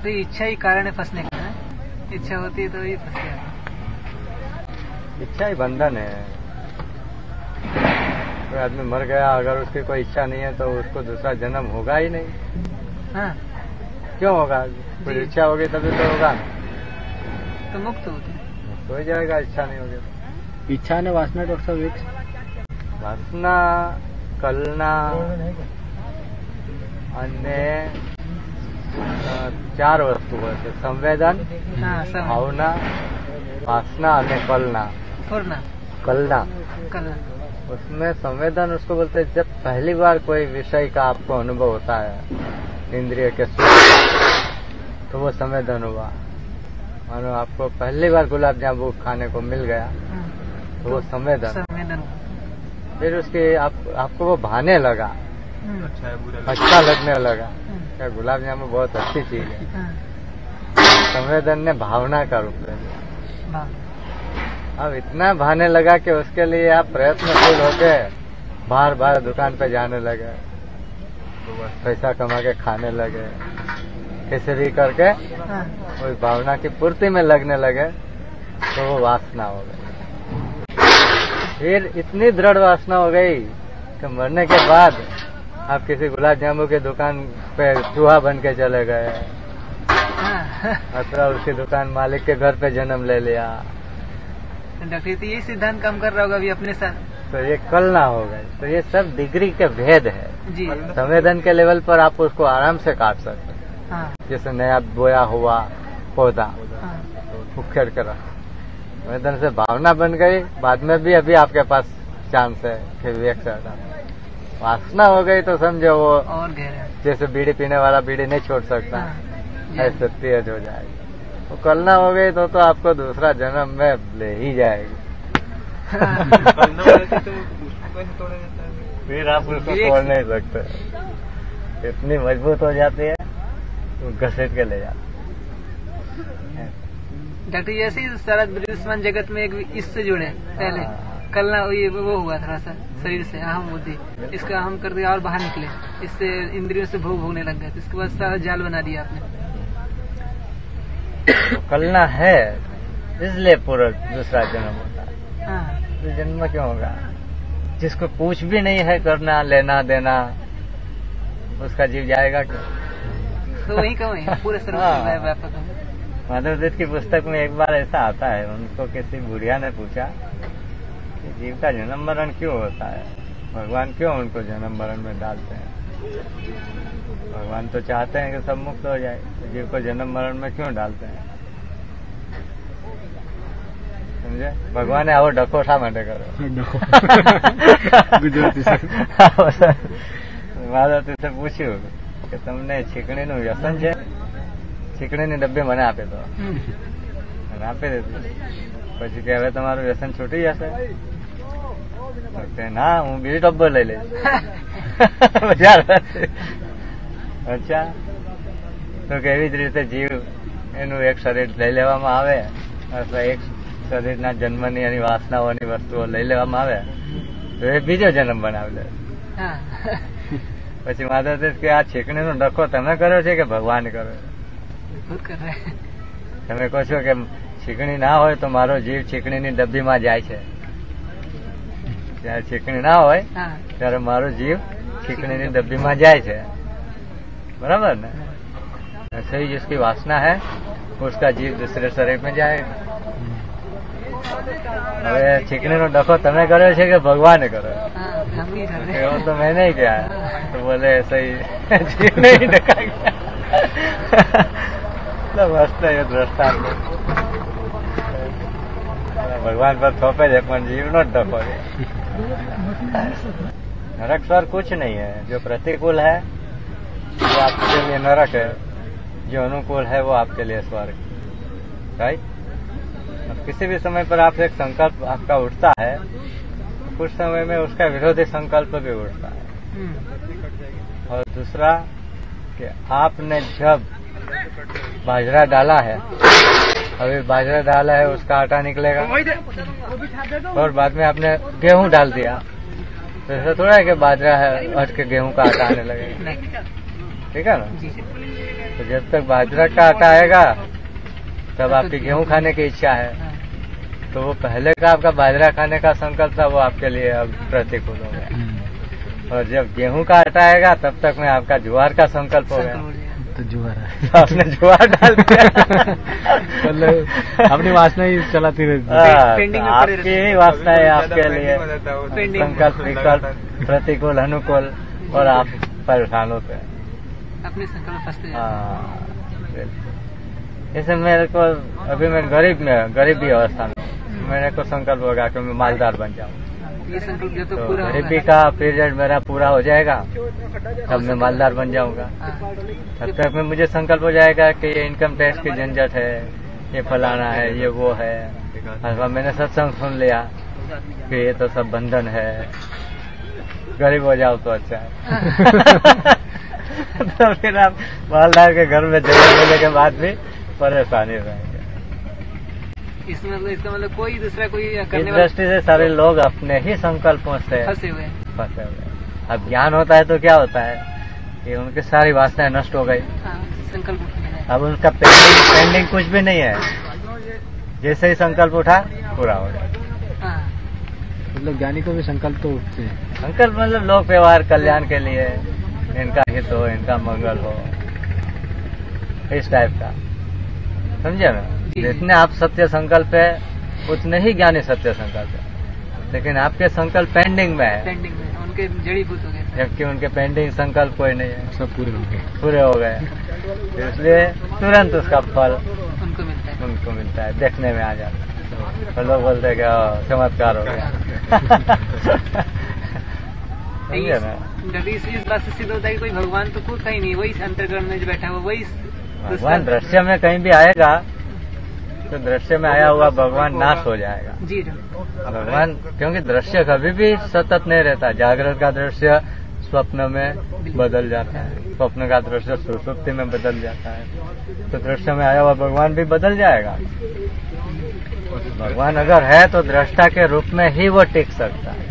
तो इच्छा ही कारण है फंसने का है? इच्छा होती है तो ये फंस गया। इच्छा ही बंधन है। कोई आदमी मर गया, अगर उसकी कोई इच्छा नहीं है तो उसको दूसरा जन्म होगा ही नहीं। हाँ, क्यों होगा? कोई इच्छा होगी तभी तो होगा। तो मुक्त होते हो जाएगा, इच्छा नहीं होगी। इच्छा ने वासना डॉक्टर साहब एक वासना कलना અને 4 વસ્તુ હોય છે, સંવેદન, हाँ, ભાવના, वासना અને कलना। कलना उसमें संवेदन उसको बोलते हैं जब पहली बार कोई विषय का आपको अनुभव होता है इंद्रिय के सुख, तो वो संवेदन हुआ। मानो आपको पहली बार गुलाब जामुन खाने को मिल गया तो वो संवेदन। फिर उसके आपको वो भाने लगा, अच्छा लगने लगा, क्या गुलाब जामुन बहुत अच्छी चीज है। संवेदन ने भावना का रूप ले लिया। अब इतना भाने लगा कि उसके लिए आप प्रयत्नशील होके बार बार दुकान पे जाने लगे, पैसा कमा के खाने लगे, कैसे भी करके उस भावना की पूर्ति में लगने लगे, तो वो वासना हो गई। फिर इतनी दृढ़ वासना हो गई कि मरने के बाद आप किसी गुलाब जामुन की दुकान पे चूहा बन के चले गए, अथवा उसकी दुकान मालिक के घर पे जन्म ले लिया। डॉक्टर तो यही सिद्धांत काम कर रहा होगा अभी अपने साथ। तो ये कलना हो गई। तो ये सब डिग्री के भेद है जी। संवेदन के लेवल पर आप उसको आराम से काट सकते हैं। हाँ। जैसे नया बोया हुआ पौधा हाँ। उखेड़ कर रखा, संवेदन से भावना बन गई, बाद में भी अभी आपके पास चांस है कि विवेक से हटा। वासना हो गई तो समझो वो और गहरे, जैसे बीड़ी पीने वाला बीड़ी नहीं छोड़ सकता, ऐसे तेज हो जाएगी। वो कलना हो गई तो आपको दूसरा जन्म में ले ही जाएगी। फिर आप उसको तोड़ नहीं सकते, इतनी मजबूत हो जाती है तो घसीट के ले जाते। डॉक्टर ऐसे ही सारा दृश्यमान जगत में एक इससे जुड़े पहले कलना ये वो हुआ थोड़ा सा शरीर से अहम बुद्धि, इसका अहम कर दिया और बाहर निकले, इससे इंद्रियों से भोग भोगने लग गए, इसके बाद सारा जाल बना दिया आपने। कलना है इसलिए पूरा दूसरा जन्म होता है। हाँ। तो जन्म क्यों होगा? जिसको कुछ भी नहीं है करना लेना देना, उसका जीव जाएगा क्यों? तो वही का वही पूरे सर्व व्यापक है। माधवदत्त की पुस्तक में एक बार ऐसा आता है, उनको किसी बुढ़िया ने पूछा कि जीव का जन्म मरण क्यों होता है, भगवान क्यों उनको जन्म मरण में डालते हैं? भगवान तो चाहते हैं कि सब मुक्त हो जाए, तो जीव को जन्म मरण में क्यों डालते हैं? समझे? भगवान આવો ડખો શા માટે કરો? ગુજરાતી માધવદત્તે પૂછ્યું કે તમને છીકણીનું વ્યસન છે? છીકણીની ડબ્બી મને આપી દો. આપી દીધું. પછી કે હવે તમારું વ્યસન છૂટી જશે? ના, હું બીજો ડબ્બો લઈ લઈશ. અચ્છા, તો કેવી જ રીતે જીવ એનું એક શરીર લઈ લેવામાં આવે અથવા એક શરીરના જન્મની એની વાસનાઓની વસ્તુઓ લઈ લેવામાં આવે તો એ બીજો જન્મ બનાવી દે. પછી માધવદેવ કે આ છીકણીનો ડખો તમે કર્યો છે કે ભગવાન કર્યો? તમે કહો છો કે છીકણી ના હોય તો મારો જીવ છીકણીની ડબ્બીમાં જાય છે, જયારે છીકણી ના હોય ત્યારે મારો જીવ છીકણીની ડબ્બીમાં જાય છે, बराबर ना? ऐसे ही जिसकी वासना है उसका जीव दूसरे शरीर में जाएगा. હવે છીકણીનો ડખો તમે કર્યો છે કે ભગવાને કર્યો? वो तो मैंने ही किया है. तो बोले ऐसा ही जीव नहीं डका गया. तो मस्त है ये दृष्टांत. भगवान पर थोपे છે પણ જીવનો જ ડખો છે. नरक स्वर्ग कुछ नहीं है. जो प्रतिकूल है वो आपके लिए नरक है, जो अनुकूल है वो आपके लिए स्वर्ग. राइट? अब किसी भी समय पर आप एक संकल्प आपका उठता है, कुछ समय में उसका विरोधी संकल्प भी उठता है. और दूसरा कि आपने जब बाजरा डाला है, अभी बाजरा डाला है उसका आटा निकलेगा, और बाद में आपने गेहूं डाल दिया तो ऐसा थोड़ा है कि बाजरा है हट के गेहूं का आटा आने लगेगा. ठीक है ना। जी। तो जब तक बाजरा का आटा आएगा तब आपकी गेहूं खाने की इच्छा है। हाँ। तो वो पहले का आपका बाजरा खाने का संकल्प था, वो आपके लिए अब प्रतिकूल हो गया। और जब गेहूं का आटा आएगा तब तक में आपका ज्वार का संकल्प हो गया। तो जुआर है। आपने ज्वार डाल दिया। मतलब अपनी वासना ही चलाती रहती है। पेंडिंग में पड़े आपकी ही वासना है आपके लिए संकल्प विकल्प प्रतिकूल अनुकूल, और आप परेशान होते हैं। अपने संकल्प फंसते जाते हैं। हाँ, जैसे मेरे को अभी मैं गरीबी अवस्था में मेरे को संकल्प होगा कि मैं मालदार बन जाऊँ। ये संकल्प जो तो तो पूरा गरीबी का पीरियड मेरा पूरा हो जाएगा, तब मैं मालदार बन जाऊंगा। तब तक में मुझे संकल्प हो जाएगा कि ये इनकम टैक्स की झंझट है, ये फलाना है, ये वो है। अथवा मैंने सत्संग सुन लिया कि ये तो सब बंधन है, गरीब हो जाओ तो अच्छा है। तो फिर आप मालदार के घर में जगह मिलने के बाद भी परेशानी रहेंगे। इसका मतलब कोई दूसरा कोई इस करने वाला दृष्टि से सारे लोग अपने ही संकल्पों से फंसे हुए हैं। अब ज्ञान होता है तो क्या होता है कि उनकी सारी वासनाएं नष्ट हो गई। हाँ, संकल्प उठने हैं। अब उनका पेंडिंग कुछ भी नहीं है, जैसे ही संकल्प उठा पूरा हो गया। हाँ। मतलब ज्ञानी को भी संकल्प तो उठते हैं। संकल्प मतलब लोक व्यवहार कल्याण के लिए, इनका हित हो, इनका मंगल हो, इस टाइप का, समझे ना। जितने आप सत्य संकल्प है उतने ही ज्ञानी सत्य संकल्प है, लेकिन आपके संकल्प पेंडिंग में है। पेंडिंग में उनके जड़ीभूत हो गए, जबकि उनके पेंडिंग संकल्प कोई नहीं है, सब पूरे हो गए। इसलिए तुरंत उसका फल उनको मिलता है, देखने में आ जाता है। तो लोग बोलते हैं कि चमत्कार हो गया। समझे ना। इस बात से सिद्ध होता है कि कोई भगवान तो कोई कहीं नहीं, वही अंतर्ग्रह में जो बैठा हुआ वही भगवान दृश्य में कहीं भी आएगा तो दृश्य में आया हुआ भगवान नाश हो जाएगा। जी भगवान, क्योंकि दृश्य कभी भी सतत नहीं रहता। जागृत का दृश्य स्वप्न में बदल जाता है, स्वप्न का दृश्य सुषुप्ति में बदल जाता है। तो दृश्य में आया हुआ भगवान भी बदल जाएगा। भगवान अगर है तो दृष्टा के रूप में ही वो टिक सकता है।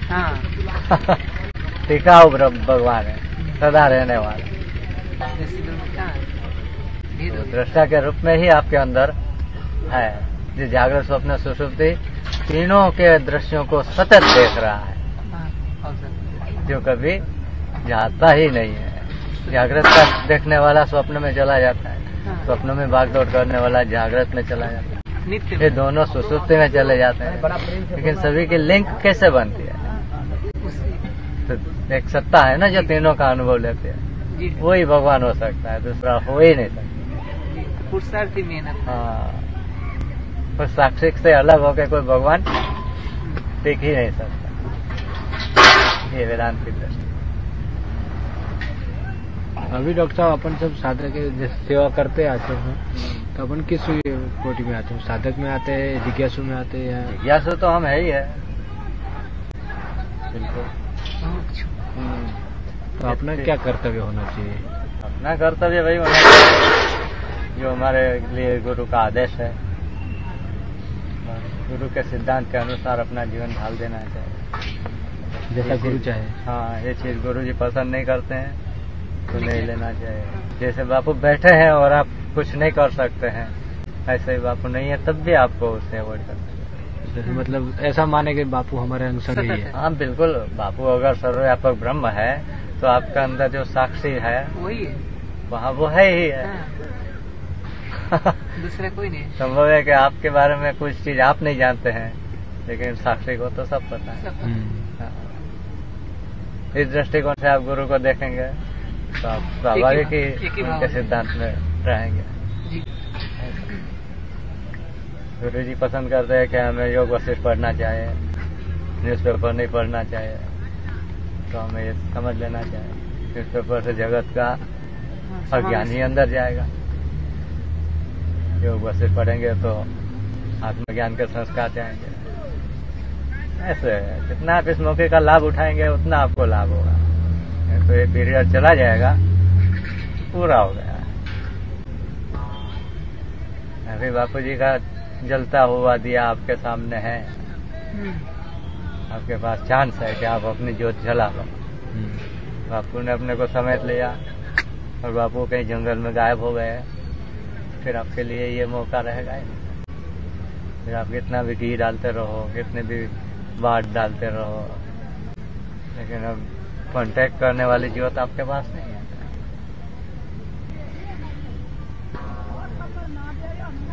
हाँ। टिकाऊ भगवान है, सदा रहने वाला। तो दृष्टा के रूप में ही आपके अंदर है, जो जागृत स्वप्न सुषुप्ति तीनों के दृश्यों को सतत देख रहा है, जो कभी जाता ही नहीं है। जागृत का देखने वाला स्वप्न में चला जाता है, स्वप्न में भागदौड़ करने वाला जागृत में चला जाता है। ये दोनों सुषुप्ति में चले जाते हैं, लेकिन सभी की लिंक कैसे बनती है? तो एक सत्ता है ना जो तीनों का अनुभव लेते हैं, वही भगवान हो सकता है, दूसरा हो ही नहीं सकता। पुरुषार्थी मेहनत। हाँ, तो साक्षी से अलग होकर कोई भगवान टिक ही नहीं सकता। ये वेदांत की दृष्टि। अभी डॉक्टर साहब अपन सब साधक के सेवा करते आते हैं, तो अपन किस कोटि में आते हैं? साधक में आते हैं, जिज्ञासु में आते हैं? जिज्ञासु तो हम है ही है, बिल्कुल। तो अपना क्या कर्तव्य होना चाहिए? अपना कर्तव्य वही होना चाहिए जो हमारे लिए गुरु का आदेश है। गुरु के सिद्धांत के अनुसार अपना जीवन ढाल देना चाहिए, जैसा गुरु चाहे। हाँ, ये चीज गुरु जी पसंद नहीं करते हैं तो नहीं लेना चाहिए। जैसे बापू बैठे हैं और आप कुछ नहीं कर सकते हैं, ऐसे ही बापू नहीं है तब भी आपको उससे अवॉइड करना चाहिए। मतलब ऐसा माने कि बापू हमारे अनुसार ही है। हाँ बिल्कुल, बापू अगर सर्वव्यापक ब्रह्म है तो आपका अंदर जो साक्षी है वही है, वहाँ वो है ही है। दूसरा कोई नहीं। संभव है कि आपके बारे में कुछ चीज आप नहीं जानते हैं, लेकिन साक्षी को तो सब पता है। हाँ। इस दृष्टिकोण से आप गुरु को देखेंगे तो आप स्वाभाविक ही उनके सिद्धांत में रहेंगे। गुरु जी पसंद करते हैं कि हमें योग वशिष्ठ पढ़ना चाहिए, न्यूज़पेपर नहीं पढ़ना चाहिए, तो हमें ये समझ लेना चाहिए न्यूज़पेपर से जगत का अज्ञान ही अंदर जाएगा। योग वशिष्ठ पढ़ेंगे तो आत्मज्ञान के संस्कार जाएंगे। ऐसे जितना आप इस मौके का लाभ उठाएंगे उतना आपको लाभ होगा। तो ये पीरियड चला जाएगा, पूरा हो गया। अभी बापू जी का जलता हुआ दिया आपके सामने है, आपके पास चांस है कि आप अपनी ज्योत जला लो। बापू ने अपने को समेट लिया, और बापू कहीं जंगल में गायब हो गए, फिर आपके लिए ये मौका रहेगा ही नहीं। फिर आप कितना भी घी डालते रहो, कितने भी बाट डालते रहो, लेकिन अब कांटेक्ट करने वाली जरूरत आपके पास नहीं है।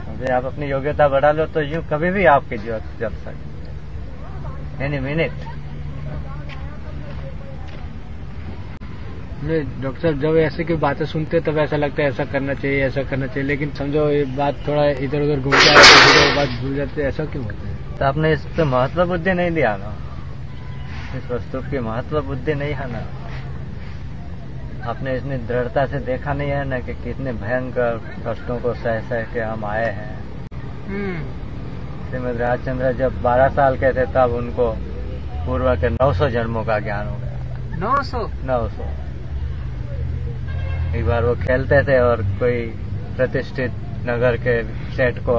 अभी आप अपनी योग्यता बढ़ा लो तो यूं कभी भी आपकी जरूरत चल सकती है, एनी मिनट। नहीं डॉक्टर साहब, जब ऐसे की बातें सुनते तब ऐसा लगता है ऐसा करना चाहिए, ऐसा करना चाहिए, लेकिन समझो ये बात थोड़ा इधर उधर घूम जाए तो फिर वो बात भूल जाते, ऐसा क्यों होता है? तो आपने इस पे महत्व बुद्धि नहीं दिया ना, इस वस्तु की महत्व बुद्धि नहीं है ना, आपने इतनी दृढ़ता से देखा नहीं है ना कि कितने भयंकर कष्टों को सह सह के हम आए हैं। श्रीमद राजचंद्र जब 12 साल के थे तब उनको पूर्व के 900 जन्मों का ज्ञान हो गया। 900। एक बार वो खेलते थे और कोई प्रतिष्ठित नगर के सेठ को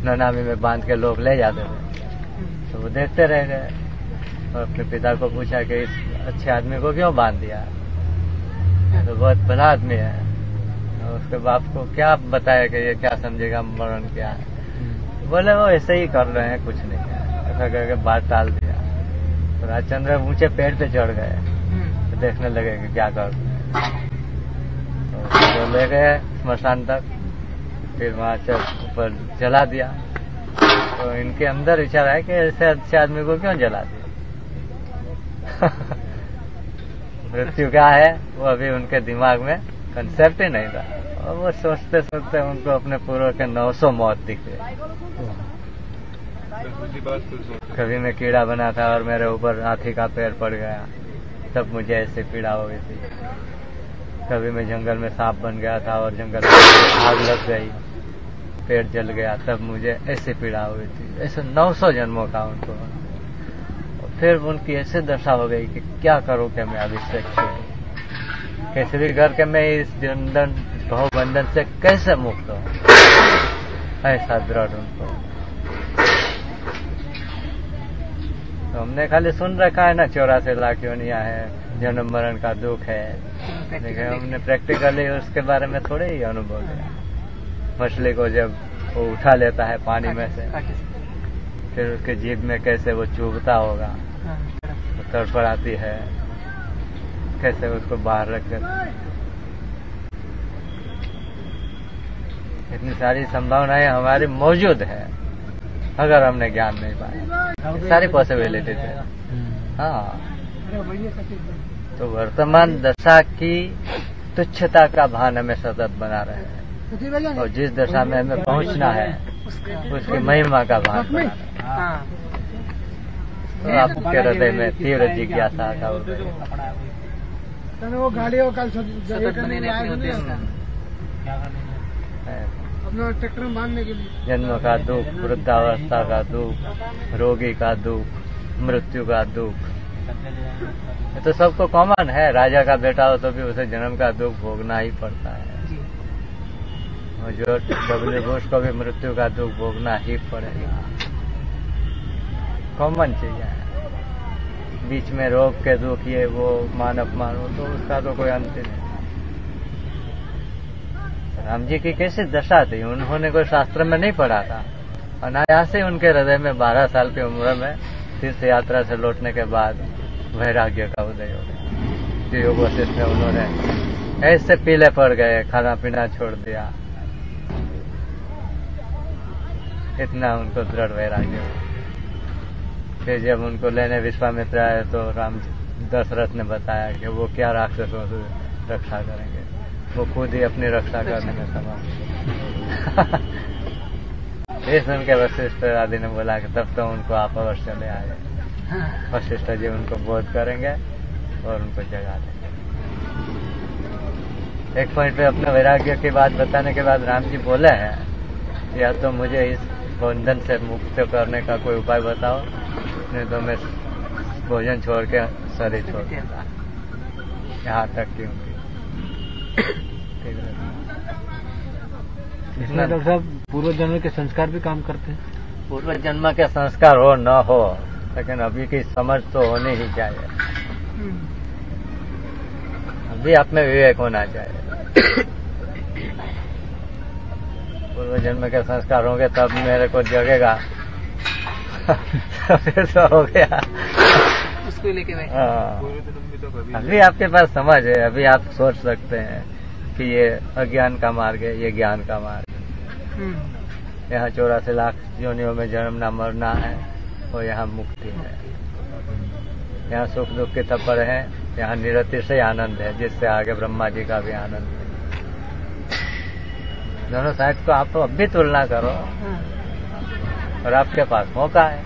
ननामी में बांध के लोग ले जाते थे, तो वो देखते रह गए और अपने पिता को पूछा कि इस अच्छे आदमी को क्यों बांध दिया, तो बहुत भला आदमी है। और उसके बाप को क्या बताया कि ये क्या समझेगा मरण क्या है, बोले वो ऐसे ही कर रहे हैं, कुछ नहीं है, ऐसा करके बात टाल दिया। तो राजचंद्र ऊंचे पेड़ पे चढ़ गए तो देखने लगे कि क्या कर रहे हैं, तो ले गए स्मशान तक, फिर वहां से ऊपर जला दिया। तो इनके अंदर विचार है कि ऐसे अच्छे आदमी को क्यों जला दिया। मृत्यु क्या है वो अभी उनके दिमाग में कंसेप्ट ही नहीं था, और वो सोचते सोचते उनको अपने पूर्व के 900 मौत दिखे। कभी मैं कीड़ा बना था और मेरे ऊपर हाथी का पैर पड़ गया, तब मुझे ऐसी पीड़ा हो गई थी। कभी मैं जंगल में सांप बन गया था और जंगल में आग लग गई, पेड़ जल गया, तब मुझे ऐसी पीड़ा हो गई थी। ऐसे 900 जन्मों का उनको। फिर उनकी ऐसी दशा हो गई कि क्या करूं कि मैं अभिषेक छूटूं, कैसे भी करके मैं इस बहुबंधन से कैसे मुक्त हूं, ऐसा दृढ़ उनको। तो हमने खाली सुन रखा है ना 84 लाख योनियां है, जन्म मरण का दुख है, लेकिन हमने प्रैक्टिकली उसके बारे में थोड़े ही अनुभव किया। मछली को जब वो उठा लेता है पानी में से, फिर उसके जीभ में कैसे वो चुभता होगा, वो तड़फड़ाती है, कैसे उसको बाहर रख देता। इतनी सारी संभावनाएं हमारी मौजूद है अगर हमने ज्ञान नहीं पाया, सारी पॉसिबिलिटीज है। हाँ, तो वर्तमान दशा की तुच्छता का भान हमें सतत बना रहे हैं, और जिस दशा में हमें पहुंचना है उसकी महिमा का भान बना रहे हैं। तो आपके हृदय में तीव्र जिज्ञासा का उदय जन्म का दुख, वृद्धावस्था का दुख, रोगी का दुख, मृत्यु का दुख, ये तो सबको कॉमन है। राजा का बेटा हो तो भी उसे जन्म का दुख भोगना ही पड़ता है, और जो डब्ल्यू बुश को भी मृत्यु का दुख भोगना ही पड़ेगा, कॉमन चीज है। बीच में रोग के दुख, ये वो, मान अपमान हो, तो उसका तो कोई अंत नहीं। राम जी की कैसी दशा थी, उन्होंने कोई शास्त्र में नहीं पढ़ा था, अनायास ही उनके हृदय में 12 साल की उम्र में तीर्थ यात्रा से लौटने के बाद वैराग्य का उदय हो गया। योग वशिष्ठ में उन्होंने ऐसे पीले पड़ गए, खाना पीना छोड़ दिया, इतना उनको दृढ़ वैराग्य हो। फिर जब उनको लेने विश्वामित्र आए तो राम दशरथ ने बताया कि वो क्या राक्षसों से रक्षा करेंगे, वो खुद ही अपनी रक्षा करने में समर्थ। ये सुन के वशिष्ठ आदि ने बोला कि तब तो उनको आप अवश्य ले आए। वशिष्ठ जी उनको बोध करेंगे और उनको जगा देंगे। एक पॉइंट पे अपने वैराग्य की बात बताने के बाद राम जी बोले हैं, या तो मुझे इस बंधन से मुक्त करने का कोई उपाय बताओ, नहीं तो मैं भोजन छोड़ के शरीर छोड़ देता। यहाँ तक की उनकी इसमें डॉक्टर साहब पूर्व जन्म के संस्कार भी काम करते हैं। पूर्व जन्म के संस्कार हो न हो, लेकिन अभी की समझ तो होनी ही चाहिए। अभी आप में विवेक होना चाहिए। पूर्व जन्म के संस्कार होंगे तब मेरे को जगेगा। फिर तो हो गया। उसको लेके बैठे। अभी आपके पास समझ है, अभी आप सोच सकते हैं कि ये अज्ञान का मार्ग है, ये ज्ञान का मार्ग है। यहाँ 84 लाख योनियों में जन्मना मरना है और यहाँ मुक्ति है। यहाँ सुख दुख के तपर है, यहाँ निरतिशय आनंद है, जिससे आगे ब्रह्मा जी का भी आनंद है। दोनों साइड को आप अब भी तुलना करो और आपके पास मौका है।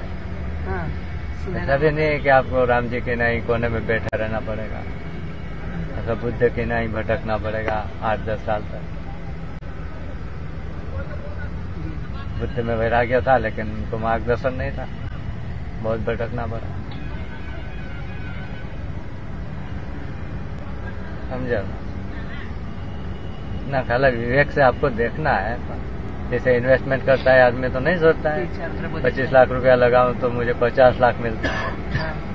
ऐसा भी नहीं है कि आपको राम जी के नहीं कोने में बैठा रहना पड़ेगा, ऐसा बुद्ध के नहीं भटकना पड़ेगा 8-10 साल तक। बुद्ध में वैराग्य था लेकिन उनको मार्गदर्शन नहीं था, बहुत भटकना पड़ा। समझो ना, खाली विवेक से आपको देखना है। जैसे इन्वेस्टमेंट करता है आदमी तो नहीं सोचता है 25 लाख रुपया लगाऊं तो मुझे 50 लाख मिलता है,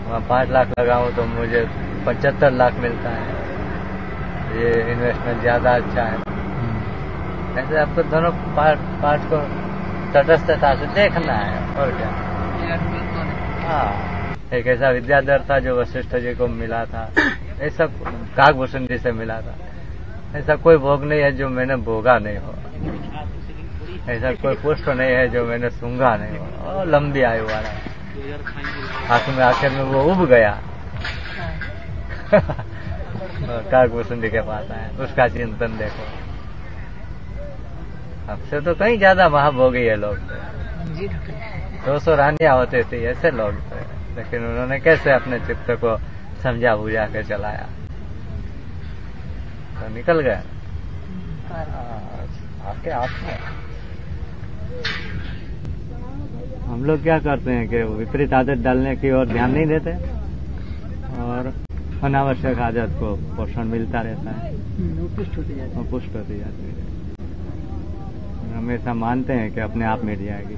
वहाँ 5 लाख लगाऊं तो मुझे 75 लाख मिलता है, ये इन्वेस्टमेंट ज्यादा अच्छा है। ऐसे आपको दोनों पार्ट को तटस्थता से देखना है और क्या। हाँ, एक ऐसा विद्याधर था जो वशिष्ठ जी को मिला था, ऐसा काकभूषण जी से मिला था। ऐसा कोई भोग नहीं है जो मैंने भोगा नहीं हो, ऐसा कोई पुष्प नहीं है जो मैंने सूंघा नहीं हो। और लंबी आयु वाला, आखिर में वो उब गया। काकभूषण जी के पास आया, उसका चिंतन देखो। हमसे तो कहीं ज्यादा महाभोगी है लोग थे। 200 रानियां होती थी, ऐसे लोग थे, लेकिन उन्होंने कैसे अपने चित्त को समझा बुझा के चलाया, तो निकल गया आपके आप में। हम लोग क्या करते हैं कि विपरीत आदत डालने की ओर ध्यान नहीं देते और अनावश्यक आदत को पोषण मिलता रहता है, वो पुष्ट होती जाती है। हमेशा मानते हैं कि अपने आप मिल जाएगी,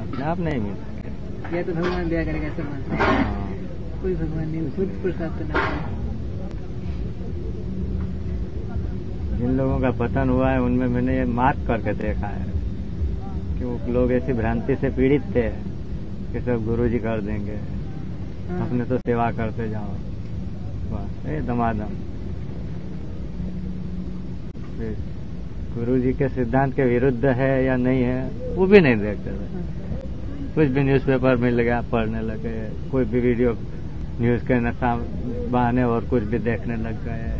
अपने आप नहीं मिल सकती। या तो भगवान दया करेगा, ऐसा मानते हैं। कोई भगवान नहीं, खुद पुरुषार्थ तो ना। जिन लोगों का पतन हुआ है उनमें मैंने ये मार्क करके देखा है कि वो लोग ऐसी भ्रांति से पीड़ित थे कि सब गुरुजी कर देंगे, अपने तो सेवा करते जाओ, बस ये दमादम। गुरुजी के सिद्धांत के विरुद्ध है या नहीं है वो भी नहीं देखते थे। कुछ भी न्यूज़पेपर मिल गया पढ़ने लगे, कोई भी वीडियो न्यूज के नशा बहाने और कुछ भी देखने लग गए,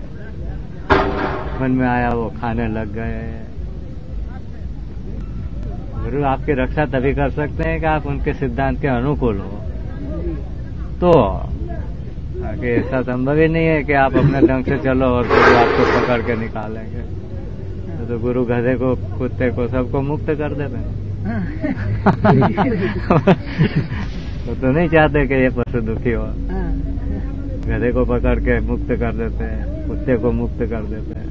मन में आया वो खाने लग गए। गुरु आपकी रक्षा तभी कर सकते हैं कि आप उनके सिद्धांत के अनुकूल हो, तो आगे ऐसा संभव ही नहीं है कि आप अपने ढंग से चलो और गुरु आपको पकड़ के निकालेंगे। तो गुरु गधे को, कुत्ते को, सबको मुक्त कर देते हैं। वो तो नहीं चाहते कि ये पशु दुखी हो। गधे को पकड़ के मुक्त कर देते हैं, कुत्ते को मुक्त कर देते हैं।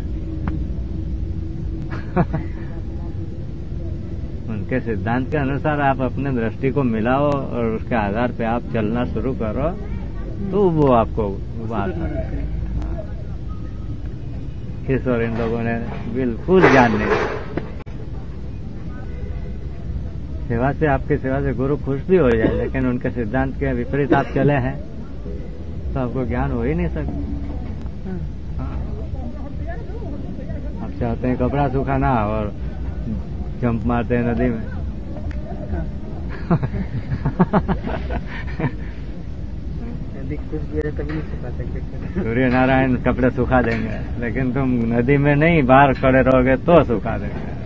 उनके सिद्धांत के अनुसार आप अपने दृष्टि को मिलाओ और उसके आधार पे आप चलना शुरू करो तो वो आपको बात है। ईश्वर इन लोगों ने बिल्कुल जान नहीं। सेवा से, आपकी सेवा से गुरु खुश भी हो जाए, लेकिन उनके सिद्धांत के विपरीत आप चले हैं तो आपको ज्ञान हो ही नहीं सकता। आप चाहते हैं कपड़ा सुखाना और जंप मारते हैं नदी में। सूर्य नारायण कपड़े सुखा देंगे, लेकिन तुम नदी में नहीं बाहर खड़े रहोगे तो सुखा देंगे।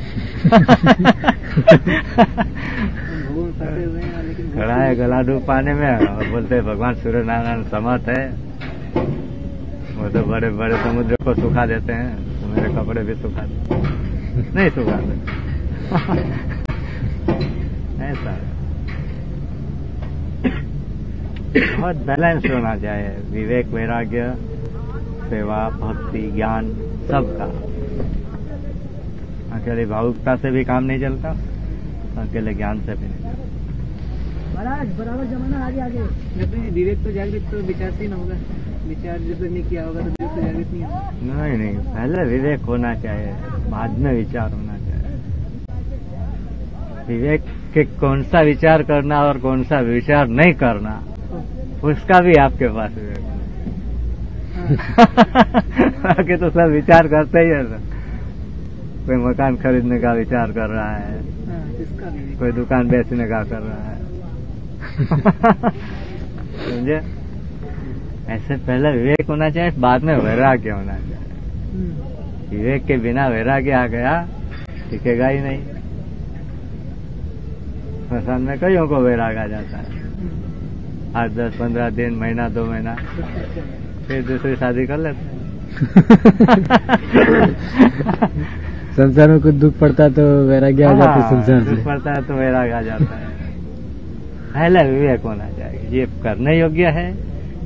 खड़ा है गला डूब पानी में और बोलते हैं भगवान सूर्य नारायण समर्थ है, वो तो बड़े बड़े समुद्र को सुखा देते हैं, तो मेरे कपड़े भी सुखा देते नहीं सुखाते। ऐसा है, बहुत बैलेंस होना चाहिए, विवेक, वैराग्य, सेवा, भक्ति, ज्ञान सबका। अकेले भावुकता से भी काम नहीं चलता, अकेले ज्ञान से भी नहीं चलता। महाराज बराबर जमाना आगे आगे, जब विवेक तो जागृत तो विचारशील होगा। विचार जब नहीं किया होगा तो बिल्कुल जागृत नहीं होगा। नहीं, पहले विवेक होना चाहिए, बाद में विचार होना चाहिए। विवेक के कौन सा विचार करना और कौन सा विचार नहीं करना, उसका भी आपके पास विवेक है। बाकी तो सब विचार करते ही है। कोई मकान खरीदने का विचार कर रहा है, कोई दुकान बेचने का कर रहा है। समझे? ऐसे पहले विवेक होना चाहिए, बाद में वैराग्य होना चाहिए। विवेक के बिना वैराग्य आ गया टिकेगा ही नहीं। स्मशान में कईयों को वैराग आ जाता है, 8, 10, 15 दिन, महीना, 2 महीना, फिर दूसरी शादी कर लेते हैं। संसार में कुछ दुख पड़ता है तो वैराग्य आ जाता है, संसार से दुख पड़ता है तो वैराग्य आ जाता है। पहले विवेक होना चाहिए, ये करने योग्य है,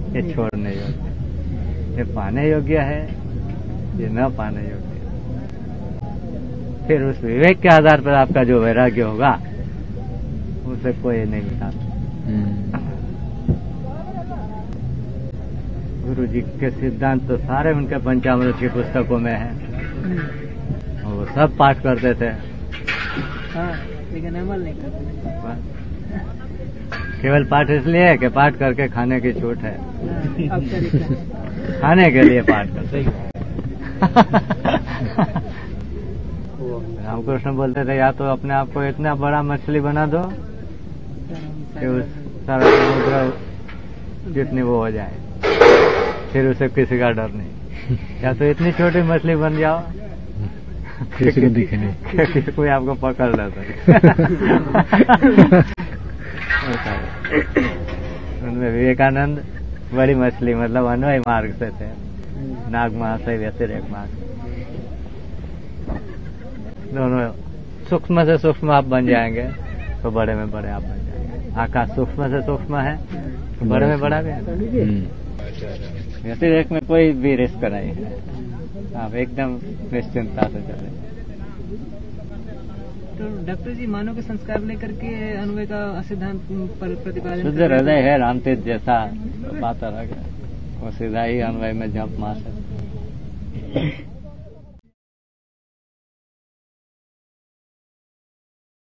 ये छोड़ने योग्य है, ये पाने योग्य है, ये न पाने योग्य है। फिर उस विवेक के आधार पर आपका जो वैराग्य होगा उसे कोई नहीं मिटा। गुरु जी के सिद्धांत तो सारे उनके पंचामृत की पुस्तकों में हैं, वो सब पाठ करते थे। लेकिन अमल नहीं करते। केवल पाठ इसलिए है कि पाठ करके खाने की छूट है। खाने के लिए पाठ करते। रामकृष्ण बोलते थे, या तो अपने आप को इतना बड़ा मछली बना दो कि उस सारा समुद्र जितनी वो हो जाए, फिर उसे किसी का डर नहीं। या तो इतनी छोटी मछली बन जाओ किसी को दिखे नहीं, कोई आपको पकड़ लेता है। उनमें विवेकानंद बड़ी मछली, मतलब अन्वय मार्ग से थे, नाग महाशय व्यतिरेक मार्ग। दोनों सूक्ष्म से सूक्ष्म आप बन जाएंगे तो बड़े में बड़े आप बन जाएंगे। आकाश सूक्ष्म से सूक्ष्म है तो बड़े में बड़ा भी है। व्यतिरेक में कोई भी रिस्क नहीं है, आप एकदम निश्चिंता से चले। तो डॉक्टर जी, मानव के संस्कार लेकर के अन्वय का सिद्धांत पर प्रतिपादन शुद्ध हृदय है, रामतीर्थ जैसा बात अलग है, वो सीधा ही अन्वय में जंप मार सकते।